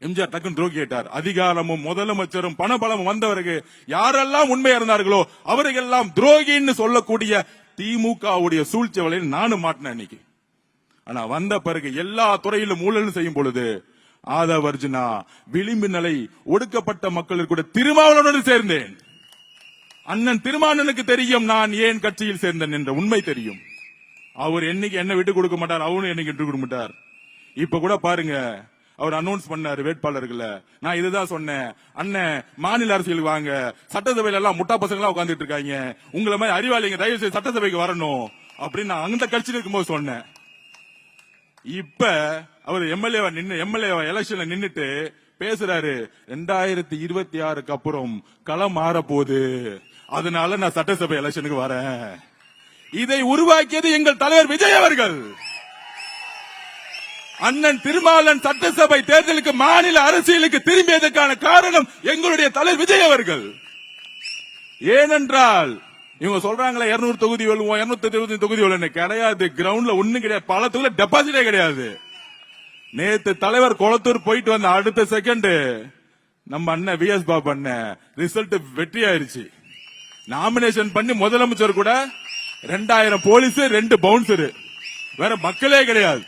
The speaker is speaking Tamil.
எம்ஜிஆர் டக்குன்னு துரோகி கேட்டார். அதிகாரமும் முதலமைச்சரும் பணபலமும் வந்தவருக்கு யாரெல்லாம் உண்மையா இருந்தார்களோ அவர்களெல்லாம் துரோகின்னு சொல்லக்கூடிய திமுகவுடைய சூழ்ச்சி வலையில் நானும் மாட்டினேன் இன்னைக்கு. ஆனா வந்த பிறகு எல்லா துறையிலும் ஊழல் செய்யும் பொழுது ஆதவர்ஜுனா விளிம்பு நிலை ஒடுக்கப்பட்ட மக்களுக்கு கூட திருமாவளவனோடு சேர்ந்தேன். அண்ணன் திருமாவளவனுக்கு தெரியும் நான் ஏன் கட்சியில் சேர்ந்தேன் என்ற உண்மை தெரியும். அவர் என்னைக்கு என்ன விட்டு கொடுக்க மாட்டார், அவரும் என்னைக்கு விட்டு கொடுக்க மாட்டார். இப்ப கூட பாருங்க, அவர் அனௌன்ஸ் பண்ணாரு வேட்பாளர்களை. நான் இதுதான் சொன்னேன், அண்ணன் மாநில அரசியலுக்கு வாங்க, சட்டசபையில எல்லாம் முட்டா பசங்க எல்லாம் உட்காந்துட்டு இருக்காங்க, உங்களை மாதிரி அறிவாளிங்க தயவு செய்து சட்டசபைக்கு வரணும் அப்படின்னு நான் அந்த கட்சியில் இருக்கும்போது சொன்னேன். இப்ப அவர் எம்எல்ஏ எலெக்ஷன்ல நின்னுட்டு பேசுறாரு, 2026க்கு அப்புறம் களம் மாற போகுது, அதனால நான் சட்டசபை எலெக்ஷனுக்கு வரேன். இதை உருவாக்கியது எங்கள் தலைவர் விஜய் அவர்கள். அண்ணன் திருமாவளவன் சட்டசபை தேர்தலுக்கு மாநில அரசியலுக்கு திரும்பியதற்கான காரணம் எங்களுடைய தலைவர் விஜய் அவர்கள். ஏனென்றால் இவங்க சொல்றாங்களே 200 தொகுதி வெல்லுவோம், 220 தொகுதி வெல்லுவோம். கிடையாது, கிரவுண்ட்ல ஒண்ணும் கிடையாது. பல தொகுதியில டெபாசிட்டே கிடையாது. நேத்து தலைவர் கொளத்தூர் போயிட்டு வந்த அடுத்த செகண்ட் நம்ம அண்ணன் விஎஸ் பாபு அண்ணன் ரிசல்ட் வெற்றி ஆயிருச்சு. நாமினேஷன் பண்ணி முதலமைச்சர் கூட 2000 போலீஸ் 2 பவுன்சர், வேற மக்களே கிடையாது.